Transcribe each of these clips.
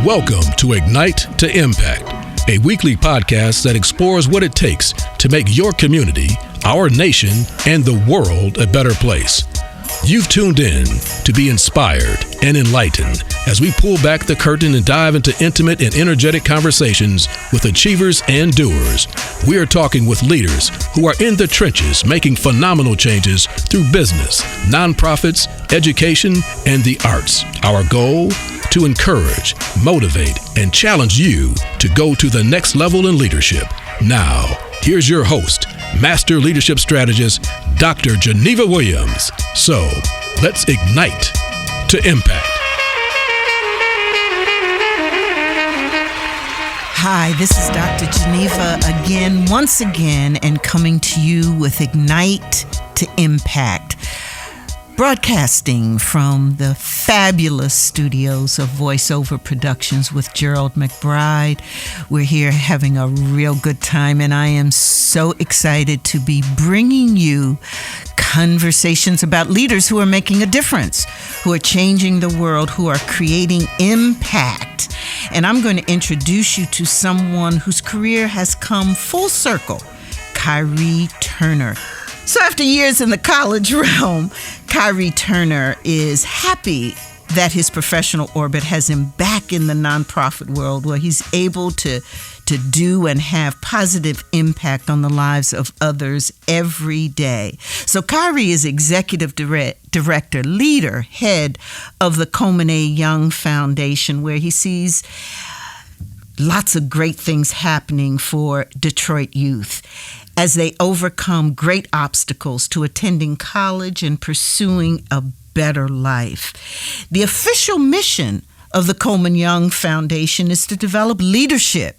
Welcome to Ignite to Impact, a weekly podcast that explores what it takes to make your community, our nation, and the world a better place. You've tuned in to be inspired and enlightened as we pull back the curtain and dive into intimate and energetic conversations with achievers and doers. We are talking with leaders who are in the trenches making phenomenal changes through business, nonprofits, education, and the arts. Our goal? To encourage, motivate, and challenge you to go to the next level in leadership. Now, here's your host, Master Leadership Strategist, Dr. Geneva Williams. So, let's ignite to impact. Hi, this is Dr. Geneva once again, and coming to you with Ignite to Impact. Broadcasting from the fabulous studios of VoiceOver Productions with Gerald McBride. We're here having a real good time, and I am so excited to be bringing you conversations about leaders who are making a difference, who are changing the world, who are creating impact. And I'm going to introduce you to someone whose career has come full circle, kharyturner. So after years in the college realm, kharyturner is happy that his professional orbit has him back in the nonprofit world where he's able to do and have positive impact on the lives of others every day. So Khary is Executive Director, leader, head of the Coleman A. Young Foundation, where he sees lots of great things happening for Detroit youth as they overcome great obstacles to attending college and pursuing a better life. The official mission of the Coleman Young Foundation is to develop leadership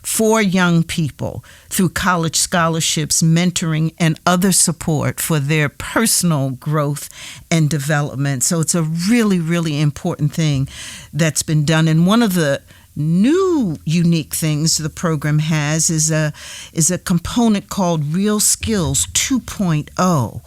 for young people through college scholarships, mentoring, and other support for their personal growth and development. So it's a really, really important thing that's been done. And one of the new unique things the program has is a component called Real Skills 2.0.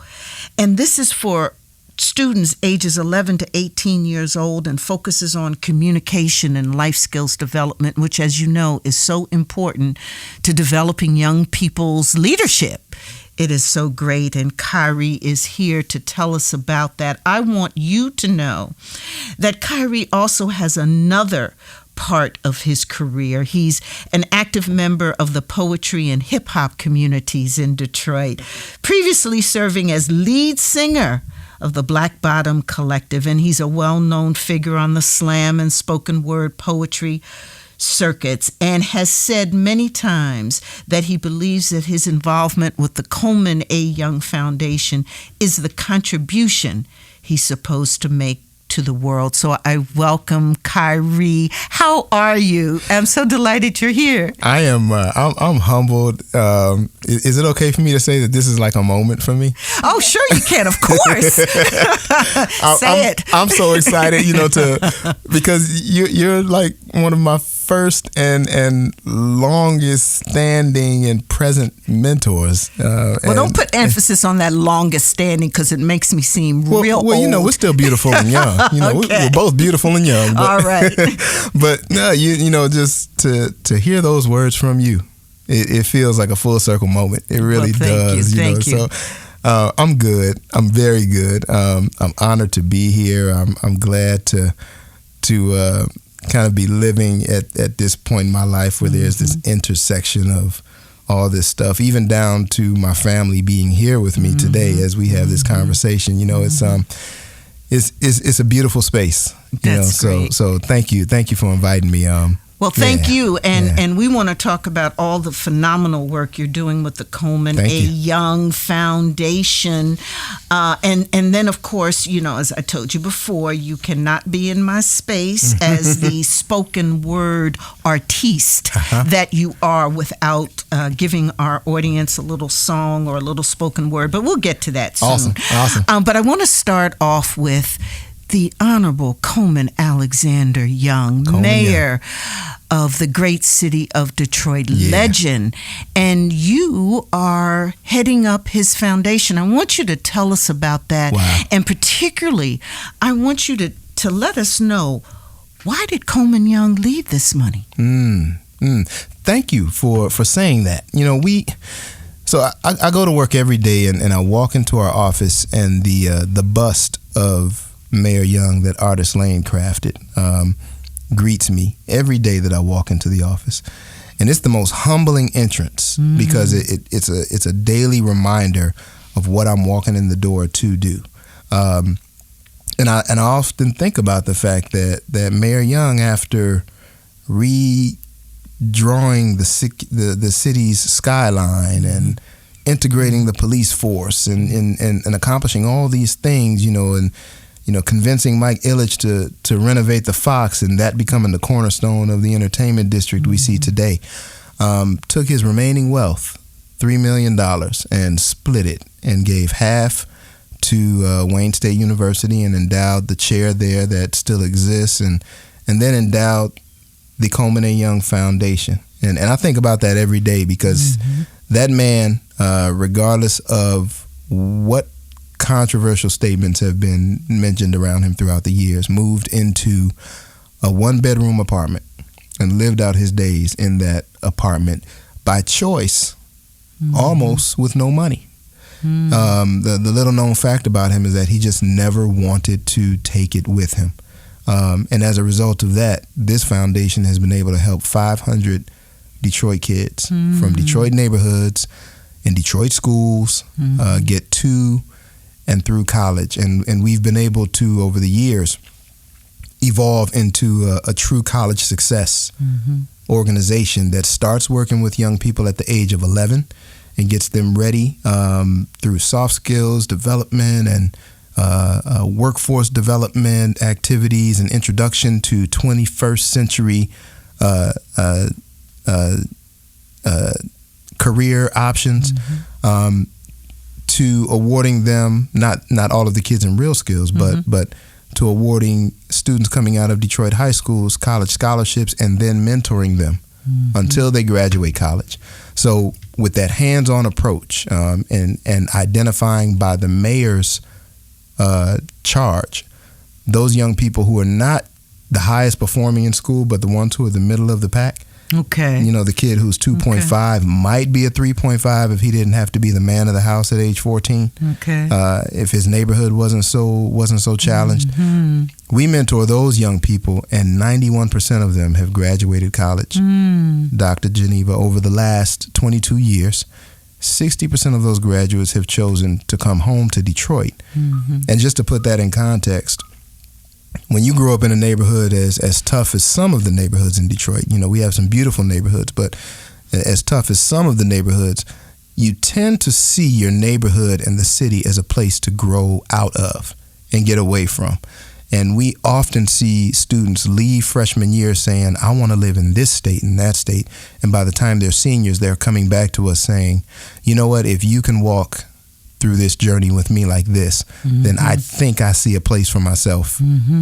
And this is for students ages 11 to 18 years old and focuses on communication and life skills development, which, as you know, is so important to developing young people's leadership. It is so great, and Khary is here to tell us about that. I want you to know that Khary also has another part of his career. He's an active member of the poetry and hip-hop communities in Detroit, previously serving as lead singer of the Black Bottom Collective, and he's a well-known figure on the slam and spoken word poetry circuits, and has said many times that he believes that his involvement with the Coleman A. Young Foundation is the contribution he's supposed to make to the world. So I welcome Khary. How are you? I'm so delighted you're here. I am. I'm humbled. Is it okay for me to say that this is like a moment for me? Oh, sure you can. Of course. Say it. I'm so excited, because you're like one of my first and longest standing and present mentors. Well, don't put emphasis on that longest standing because it makes me seem real old. Well, we're still beautiful and young. Okay. We're both beautiful and young. But, all right. But no, just to hear those words from you, it feels like a full circle moment. It really does. Thank you. So I'm good. I'm very good. I'm honored to be here. I'm glad to kind of be living at this point in my life where there's this intersection of all this stuff, even down to my family being here with me today as we have this conversation. It's a beautiful space. That's great. So thank you for inviting me. Well, thank you. And we want to talk about all the phenomenal work you're doing with the Coleman A. Young Foundation. And then, of course, as I told you before, you cannot be in my space as the spoken word artiste that you are without giving our audience a little song or a little spoken word. But we'll get to that soon. Awesome. But I want to start off with the Honorable Coleman Alexander Young, Mayor of the great city of Detroit, legend. And you are heading up his foundation. I want you to tell us about that. Wow. And particularly, I want you to let us know Why did Coleman Young leave this money? Thank you for saying that. So I go to work every day, and I walk into our office, and the bust of Mayor Young that Artist Lane crafted greets me every day that I walk into the office. And it's the most humbling entrance because it's a daily reminder of what I'm walking in the door to do. And I often think about the fact that Mayor Young, after redrawing the city's skyline and integrating the police force and accomplishing all these things, and convincing Mike Ilitch to renovate the Fox, and that becoming the cornerstone of the entertainment district we see today, took his remaining wealth, $3 million, and split it and gave half to Wayne State University and endowed the chair there that still exists, and then endowed the Coleman A. Young Foundation. And I think about that every day because that man, regardless of what controversial statements have been mentioned around him throughout the years, moved into a one-bedroom apartment and lived out his days in that apartment by choice, almost with no money. The little known fact about him is that he just never wanted to take it with him. And as a result of that, this foundation has been able to help 500 Detroit kids from Detroit neighborhoods and Detroit schools get to and through college. And we've been able to, over the years, evolve into a true college success organization that starts working with young people at the age of 11 and gets them ready through soft skills development and workforce development activities and introduction to 21st century career options, to awarding them not all of the kids in real skills, but to awarding students coming out of Detroit high schools college scholarships and then mentoring them until they graduate college. So with that hands-on approach and identifying by the mayor's charge those young people who are not the highest performing in school, but the ones who are the middle of the pack. Okay. The kid who's 2.5 might be a 3.5 if he didn't have to be the man of the house at age 14. Okay. If his neighborhood wasn't so challenged. We mentor those young people, and 91% of them have graduated college. Dr. Geneva, over the last 22 years, 60% of those graduates have chosen to come home to Detroit. And just to put that in context, when you grow up in a neighborhood as tough as some of the neighborhoods in Detroit, we have some beautiful neighborhoods, but as tough as some of the neighborhoods, you tend to see your neighborhood and the city as a place to grow out of and get away from. And we often see students leave freshman year saying, I want to live in this state and that state. And by the time they're seniors, they're coming back to us saying, you know what, if you can walk through this journey with me like this, then I think I see a place for myself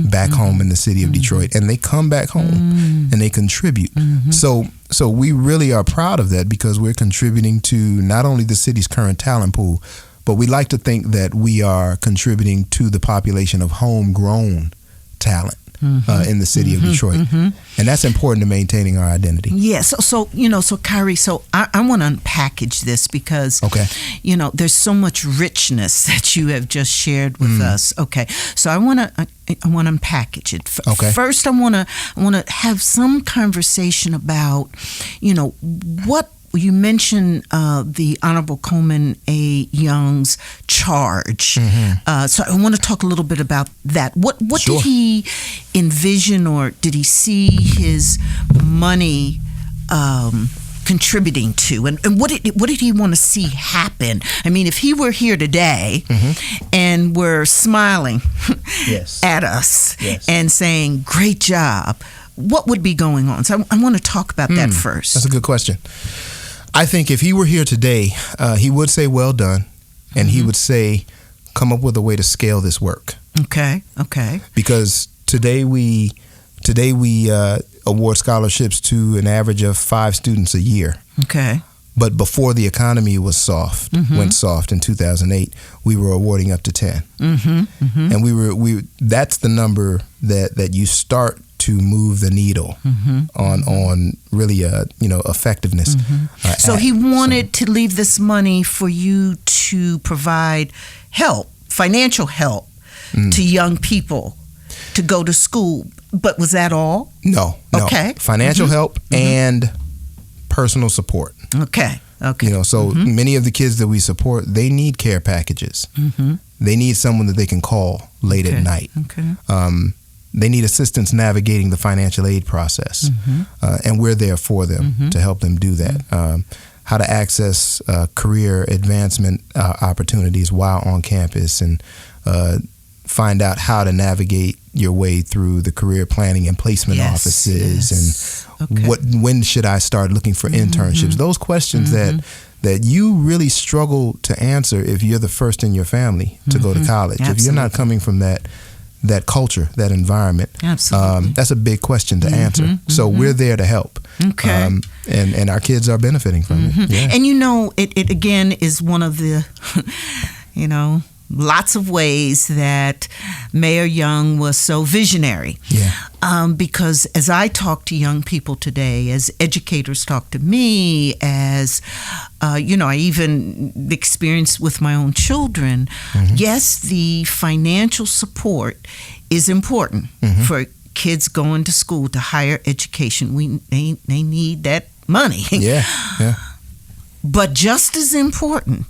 back home in the city of Detroit. And they come back home and they contribute. So we really are proud of that because we're contributing to not only the city's current talent pool, but we like to think that we are contributing to the population of homegrown talent in the city of Detroit. And that's important to maintaining our identity. Yeah. So Khary, so I want to unpackage this because, there's so much richness that you have just shared with us. Okay. So I want to unpackage it. Okay. First, I want to have some conversation about, what you mentioned the Honorable Coleman A. Young's charge. So I want to talk a little bit about that. What Sure. did he envision, or did he see his money contributing to, and what did he want to see happen? I mean, if he were here today and were smiling at us and saying, "Great job," what would be going on? So I want to talk about that first. That's a good question. I think if he were here today, he would say, well done, and he would say, come up with a way to scale this work. Okay. Because today we award scholarships to an average of 5 students a year. Okay. But before the economy was went soft in 2008, we were awarding up to 10. And that's the number that you start to move the needle on really effectiveness. So he wanted to leave this money for you to provide financial help to young people to go to school. But was that all? No. Okay. Financial help and personal support. Okay. So many of the kids that we support, they need care packages. They need someone that they can call late at night. They need assistance navigating the financial aid process. And we're there for them to help them do that. How to access career advancement opportunities while on campus, and find out how to navigate your way through the career planning and placement offices, and when should I start looking for internships? Those questions that you really struggle to answer if you're the first in your family to go to college. Absolutely. If you're not coming from that culture, that environment, that's a big question to answer. So we're there to help. And our kids are benefiting from it. Yeah. And it again is one of the, lots of ways that Mayor Young was so visionary. Because as I talk to young people today, as educators talk to me, as I even experienced with my own children, yes, the financial support is important for kids going to school, to higher education. They need that money. But just as important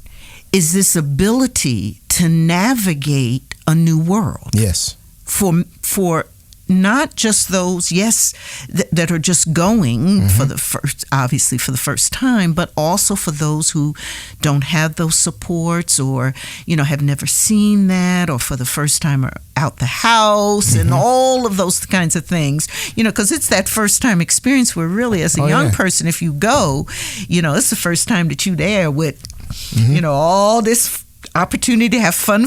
is this ability to navigate a new world. Yes. For not just those, that are just going for the first time, but also for those who don't have those supports, or have never seen that, or for the first time are out the house, and all of those kinds of things. Because it's that first time experience where really, as a young person, if you go, it's the first time that you're there with all this opportunity to have fun,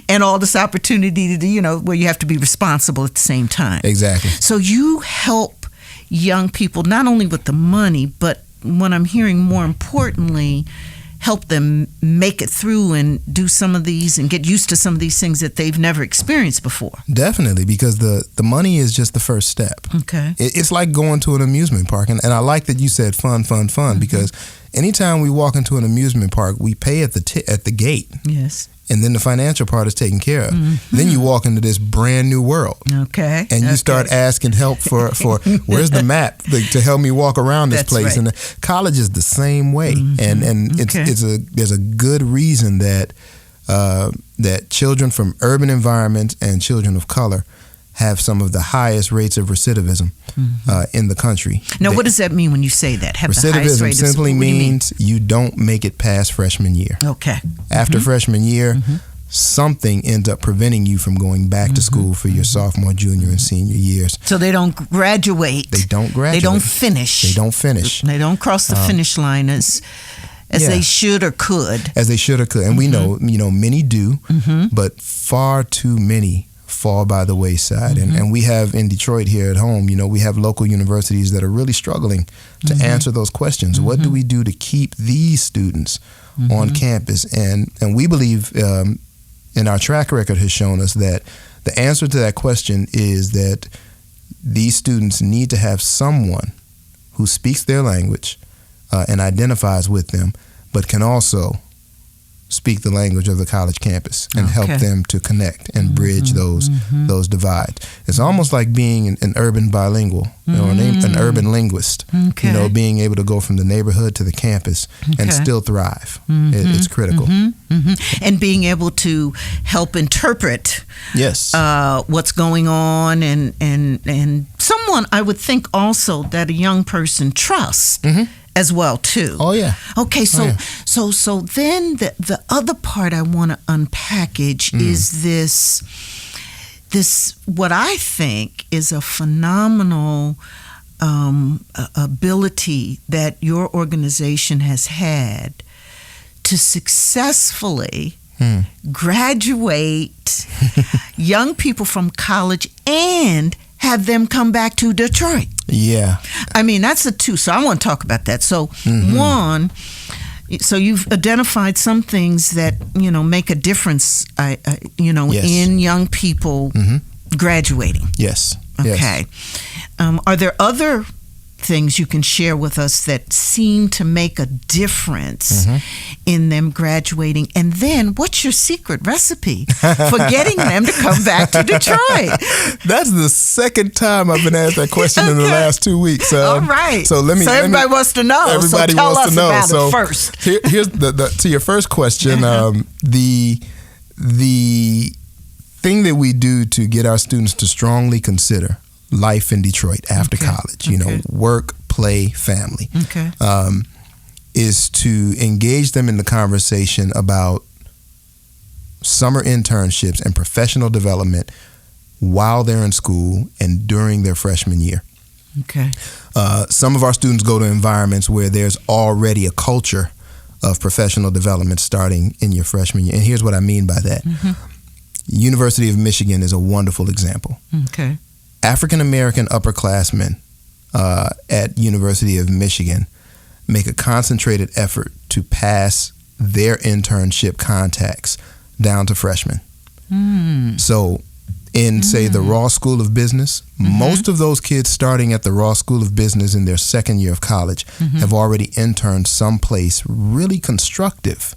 and all this opportunity to, where you have to be responsible at the same time. Exactly. So you help young people not only with the money, but what I'm hearing more importantly, help them make it through and do some of these and get used to some of these things that they've never experienced before. Definitely, because the money is just the first step. Okay. It's like going to an amusement park. And I like that you said fun, because anytime we walk into an amusement park, we pay at the gate. Yes. And then the financial part is taken care of. Then you walk into this brand new world. Okay. And you start asking help for where's the map to help me walk around this place. Right. And college is the same way. And there's a good reason that children from urban environments and children of color have some of the highest rates of recidivism in the country. Now, what does that mean when you say that? Recidivism simply means you don't make it past freshman year. Okay. After freshman year, something ends up preventing you from going back to school for your sophomore, junior, and senior years. So they don't graduate. They don't graduate. They don't finish. They don't cross the finish line as they should or could. As they should or could. And we know, many do, but far too many fall by the wayside. And we have in Detroit here at home, we have local universities that are really struggling to answer those questions. What do we do to keep these students on campus? And we believe, and our track record has shown us that the answer to that question is that these students need to have someone who speaks their language and identifies with them, but can also speak the language of the college campus and help them to connect and bridge those divides. It's almost like being an urban bilingual or an urban linguist, being able to go from the neighborhood to the campus and still thrive. It's critical. And being able to help interpret what's going on, and someone I would think also that a young person trusts as well too. Oh yeah. Okay, so then the other part I want to unpackage is this what I think is a phenomenal ability that your organization has had to successfully graduate young people from college and have them come back to Detroit. Yeah. I mean, that's a two. So I want to talk about that. So one, so you've identified some things that, make a difference, in young people graduating. Yes. Okay. Are there other things you can share with us that seem to make a difference in them graduating? And then what's your secret recipe for getting them to come back to Detroit? That's the second time I've been asked that question in the last 2 weeks. All right. So everybody wants to know. Everybody tell wants us to know. about So it first. Here's to your first question. The thing that we do to get our students to strongly consider life in Detroit after college, work, play, family, is to engage them in the conversation about summer internships and professional development while they're in school and during their freshman year. Okay. Some of our students go to environments where there's already a culture of professional development starting in your freshman year. And here's what I mean by that. University of Michigan is a wonderful example. Okay. African American upperclassmen at University of Michigan make a concentrated effort to pass their internship contacts down to freshmen. So in, say, the Ross School of Business, most of those kids starting at the Ross School of Business in their second year of college have already interned someplace really constructive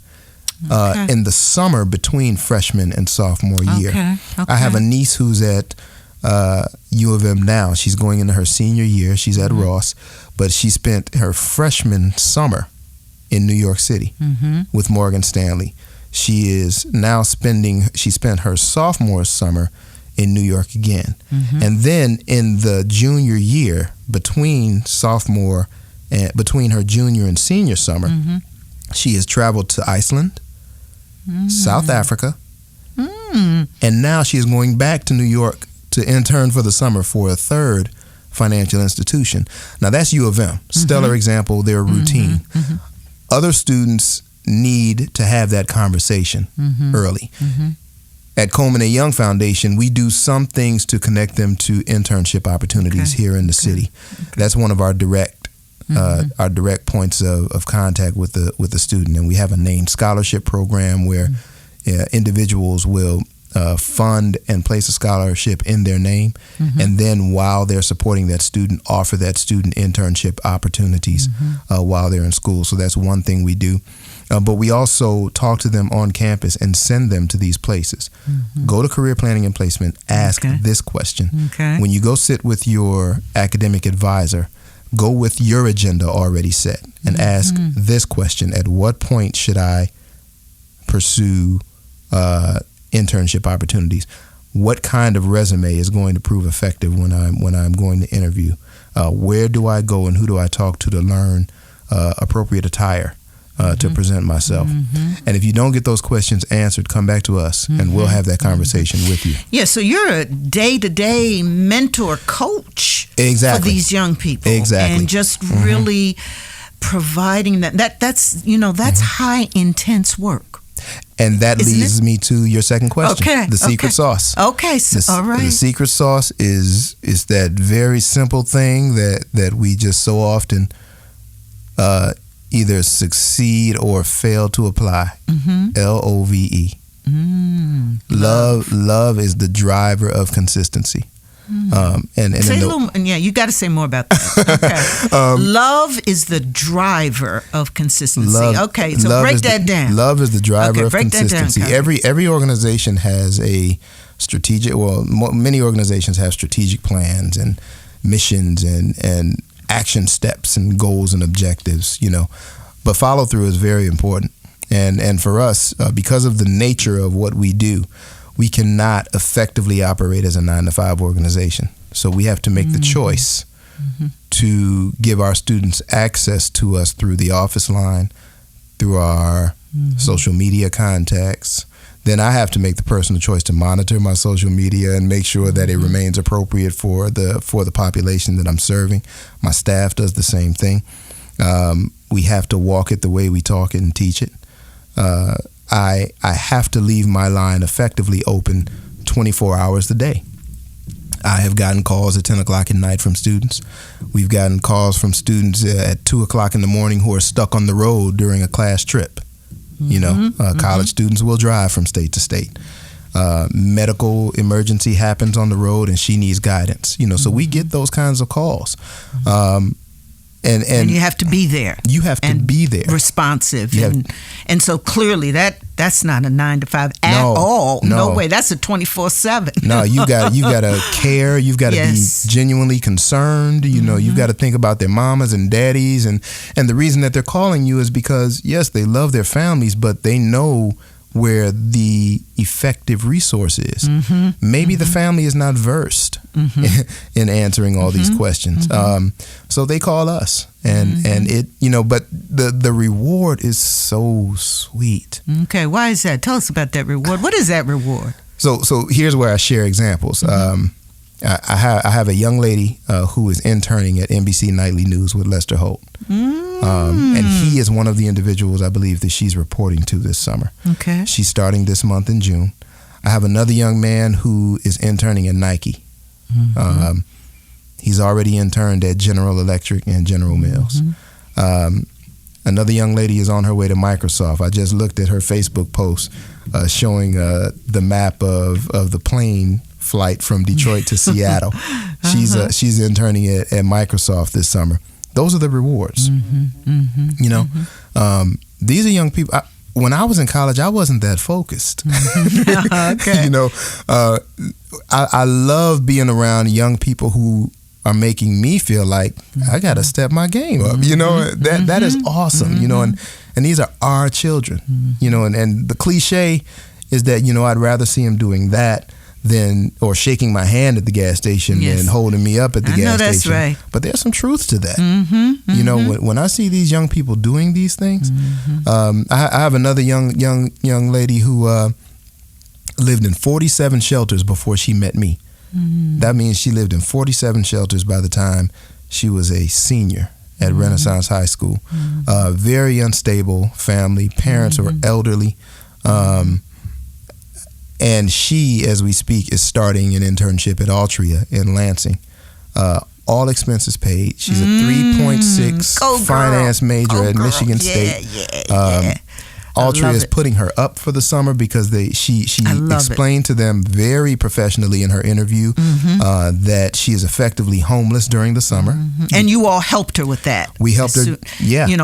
in the summer between freshman and sophomore year. I have a niece who's at U of M now. She's going into her senior year. She's at Ross, but she spent her freshman summer in New York City with Morgan Stanley. She spent her sophomore summer in New York again. And then in the junior year, between her junior and senior summer, she has traveled to Iceland, South Africa, and now she is going back to New York to intern for the summer for a third financial institution. Now that's U of M. Stellar example, they're routine. Other students need to have that conversation early. At Coleman A. Young Foundation, we do some things to connect them to internship opportunities here in the city. That's one of our direct points of contact with the student. And we have a named scholarship program where individuals will fund and place a scholarship in their name, and then while they're supporting that student, offer that student internship opportunities while they're in school. So that's one thing we do. But we also talk to them on campus and send them to these places. Go to career planning and placement, ask this question. When you go sit with your academic advisor, go with your agenda already set and ask this question: at what point should I pursue internship opportunities? What kind of resume is going to prove effective when I'm going to interview? Where do I go and who do I talk to learn appropriate attire to present myself? And if you don't get those questions answered, come back to us and we'll have that conversation with you. Yeah, so you're a day-to-day mentor coach for these young people. And just really providing that's high intense work. And that leads me to your second question. The secret sauce. All right. The secret sauce is that very simple thing that we just so often either succeed or fail to apply. LOVE. Love is the driver of consistency. You got to say more about that. Love is the driver of consistency. Break that down. Love is the driver of consistency. Every organization has a strategic. Many organizations have strategic plans and missions and action steps and goals and objectives. But follow through is very important. And for us, because of the nature of what we do, we cannot effectively operate as a 9-to-5 organization. So we have to make the choice to give our students access to us through the office line, through our social media contacts. Then I have to make the personal choice to monitor my social media and make sure that it remains appropriate for the population that I'm serving. My staff does the same thing. We have to walk it the way we talk it and teach it. I have to leave my line effectively open 24 hours a day. I have gotten calls at 10 o'clock at night from students. We've gotten calls from students at 2 o'clock in the morning who are stuck on the road during a class trip. College students will drive from state to state. medical emergency happens on the road and she needs guidance. So we get those kinds of calls. And you have to be there. You have to be there. Responsive. And so clearly that's not a 9 to 5 at all. No way. That's a 24/7. No, you got to care. You've got to be genuinely concerned. You've got to think about their mamas and daddies. And the reason that they're calling you is because, yes, they love their families, but they know where the effective resource is. Maybe the family is not versed in answering all these questions. So they call us, and it, but the reward is so sweet. Okay, why is that? Tell us about that reward. What is that reward? So here's where I share examples. I have a young lady who is interning at NBC Nightly News with Lester Holt. And he is one of the individuals I believe that she's reporting to this summer. Okay. She's starting this month in June. I have another young man who is interning at Nike. He's already interned at General Electric and General Mills. Another young lady is on her way to Microsoft. I just looked at her Facebook post showing the map of the plane flight from Detroit to Seattle. She's interning at Microsoft this summer. Those are the rewards. These are young people. When I was in college, I wasn't that focused. Okay. I love being around young people who are making me feel like I got to step my game up. That is awesome. And these are our children. And the cliche is that I'd rather see them doing that or shaking my hand at the gas station than holding me up at the gas station. That's right. But there's some truth to that. When I see these young people doing these things, I have another young lady who lived in 47 shelters before she met me. That means she lived in 47 shelters by the time she was a senior at Renaissance High School. Very unstable family. Parents are elderly. And she, as we speak, is starting an internship at Altria in Lansing. All expenses paid. She's a 3.6 finance major at Michigan State. Altria is putting her up for the summer because she explained to them very professionally in her interview that she is effectively homeless during the summer. And you all helped her with that. We helped her,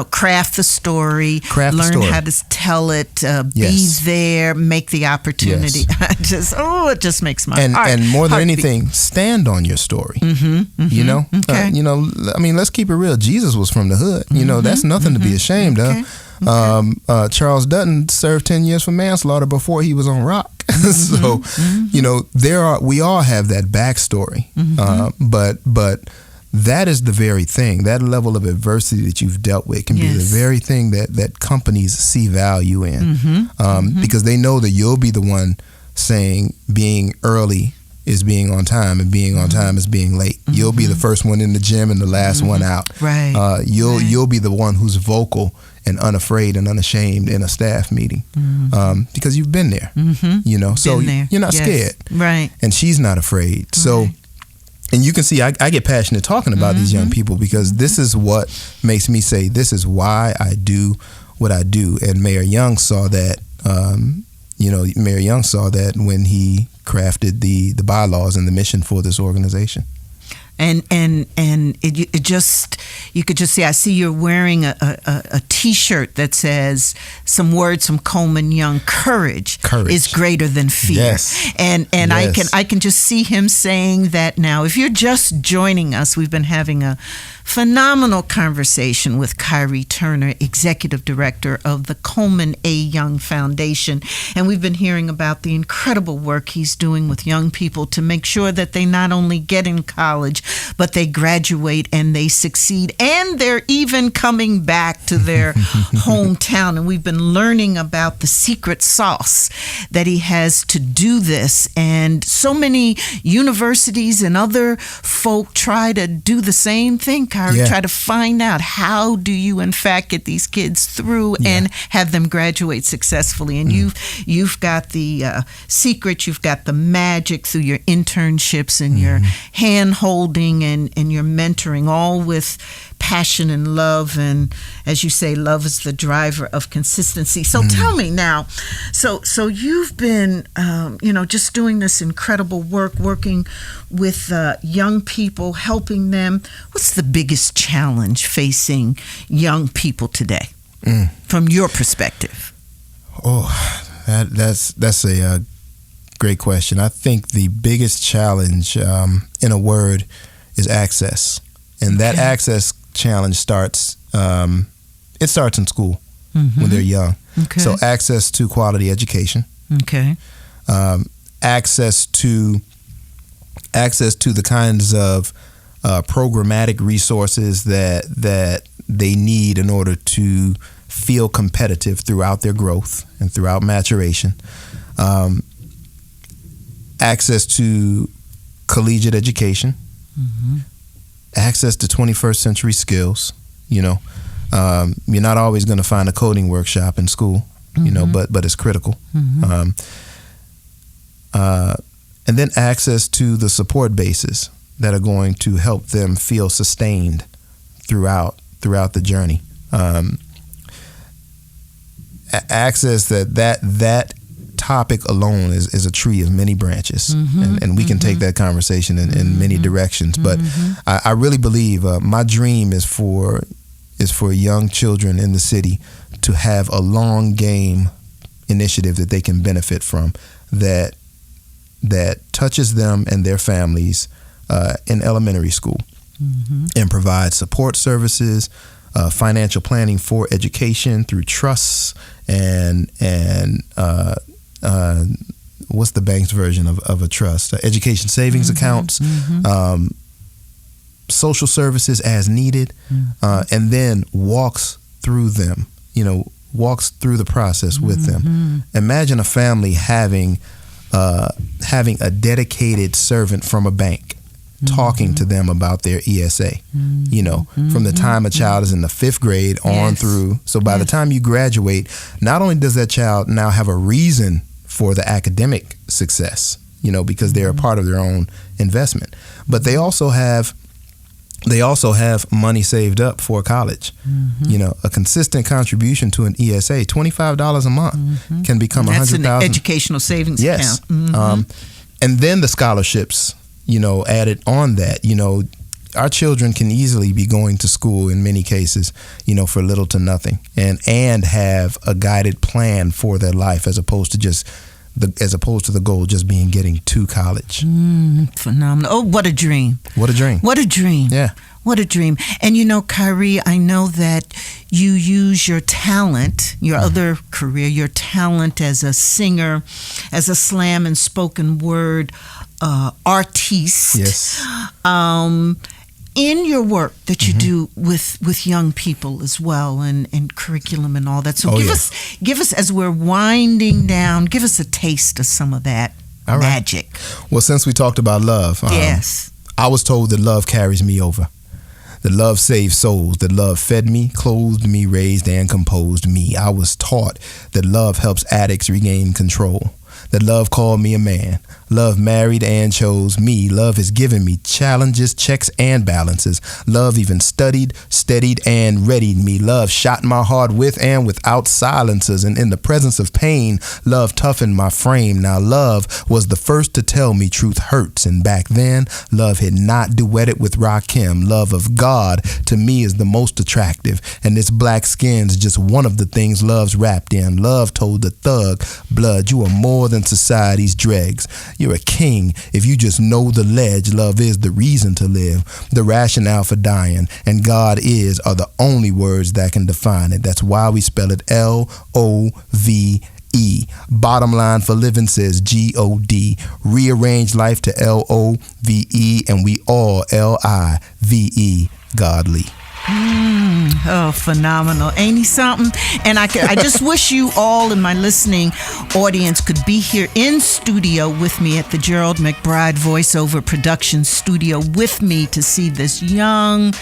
craft the story, learn how to tell it, be there, make the opportunity. Yes. It just makes my heart. And more than anything, stand on your story. Okay. Let's keep it real. Jesus was from the hood. That's nothing to be ashamed of. Charles Dutton served 10 years for manslaughter before he was on rock. So, we all have that backstory. But that is the very thing. That level of adversity that you've dealt with can be the very thing that companies see value in. Because they know that you'll be the one saying being early is being on time, and being on time is being late. You'll be the first one in the gym and the last one out. Right. You'll be the one who's vocal and unafraid and unashamed in a staff meeting, because you've been there. So you're not scared. Right. And she's not afraid. So, and you can see I get passionate talking about these young people because this is what makes me say this is why I do what I do. And Mayor Young saw that. Mayor Young saw that when he crafted the bylaws and the mission for this organization. And it just, you could just see, I see you're wearing a T-shirt that says some words from Coleman Young, courage is greater than fear. Yes. And yes. I can just see him saying that now. If you're just joining us, we've been having a phenomenal conversation with Khary Turner, Executive Director of the Coleman A. Young Foundation. And we've been hearing about the incredible work he's doing with young people to make sure that they not only get in college, but they graduate and they succeed. And they're even coming back to their hometown. And we've been learning about the secret sauce that he has to do this. And so many universities and other folk try to do the same thing, Khary, try to find out how do you in fact get these kids through and have them graduate successfully. And you've got the secret, you've got the magic through your internships and your hand holding and your mentoring, all with passion and love, and as you say, love is the driver of consistency. So tell me now, so you've been just doing this incredible work, working with young people, helping them. What's the biggest challenge facing young people today from your perspective? Oh, that's a great question. I think the biggest challenge, in a word, is access. And that access challenge starts in school when they're young. Okay. So access to quality education. Okay. Access to the kinds of programmatic resources that they need in order to feel competitive throughout their growth and throughout maturation. Access to collegiate education. Access to 21st century skills. You're not always going to find a coding workshop in school, but it's critical. And then access to the support bases that are going to help them feel sustained throughout the journey. Access that topic alone is a tree of many branches, and we can take that conversation in many directions. But I really believe my dream is for young children in the city to have a long game initiative that they can benefit from, that touches them and their families in elementary school, and provides support services, financial planning for education through trusts, and what's the bank's version of a trust? Education savings accounts, social services as needed, and then walks through them. Walks through the process with them. Imagine a family having a dedicated servant from a bank talking to them about their ESA, from the time a child is in the 5th grade on through. So by the time you graduate, not only does that child now have a reason for the academic success, because they're a part of their own investment, but they also have money saved up for college. A consistent contribution to an ESA, $25 a month, can become $100,000. That's an educational savings account. And then the scholarships, added on that. Our children can easily be going to school in many cases, for little to nothing, and have a guided plan for their life as opposed to the goal just being getting to college. Phenomenal. Oh, what a dream. What a dream. What a dream. Yeah. What a dream. And Khary, I know that you use your talent, your other career, your talent as a singer, as a slam and spoken word artiste. Yes. In your work that you do with young people as well, and curriculum and all that. So give us as we're winding down, give us a taste of some of that magic. Well, since we talked about love, I was told that love carries me over. That love saved souls, that love fed me, clothed me, raised and composed me. I was taught that love helps addicts regain control. That love called me a man. Love married and chose me. Love has given me challenges, checks, and balances. Love even studied, steadied, and readied me. Love shot my heart with and without silencers. And in the presence of pain, love toughened my frame. Now love was the first to tell me truth hurts. And back then, love had not duetted with Rakim. Love of God to me is the most attractive. And this black skin's just one of the things love's wrapped in. Love told the thug, blood, you are more than society's dregs. You're a king if you just know the ledge. Love is the reason to live, the rationale for dying, and God is are the only words that can define it. That's why we spell it Love. Bottom line for living says God. Rearrange life to Love, and we all Live, godly. Oh, phenomenal. Ain't he something? And I just wish you all in my listening audience could be here in studio with me at the Gerald McBride Voiceover Production Studio with me to see this young,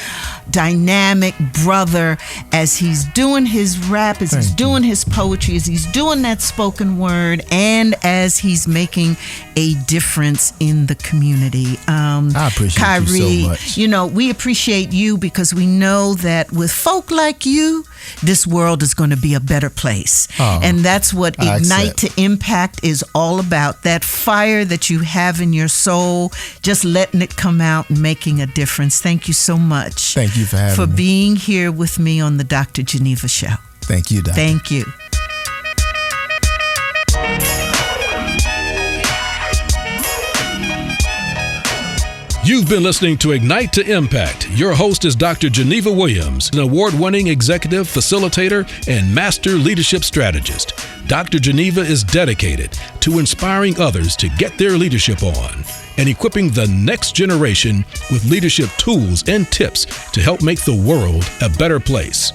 dynamic brother as he's doing his rap, as he's doing his poetry, as he's doing that spoken word, and as he's making a difference in the community. I appreciate Khary, you so much. You know, we appreciate you because we know that with folk like you, this world is going to be a better place. And that's what Ignite to Impact is all about. That fire that you have in your soul, just letting it come out and making a difference. Thank you so much. Thank you for having for me. being here with me on the Dr. Geneva Show. Thank you, Doctor. Thank you. You've been listening to Ignite to Impact. Your host is Dr. Geneva Williams, an award-winning executive, facilitator, and master leadership strategist. Dr. Geneva is dedicated to inspiring others to get their leadership on and equipping the next generation with leadership tools and tips to help make the world a better place.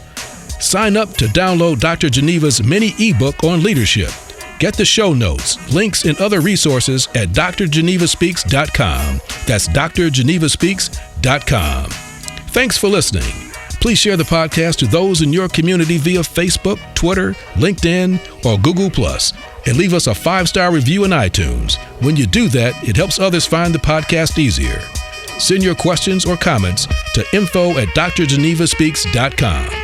Sign up to download Dr. Geneva's mini ebook on leadership. Get the show notes, links, and other resources at drgenevaspeaks.com. That's drgenevaspeaks.com. Thanks for listening. Please share the podcast to those in your community via Facebook, Twitter, LinkedIn, or Google+, and leave us a 5-star review in iTunes. When you do that, it helps others find the podcast easier. Send your questions or comments to info@drgenevaspeaks.com.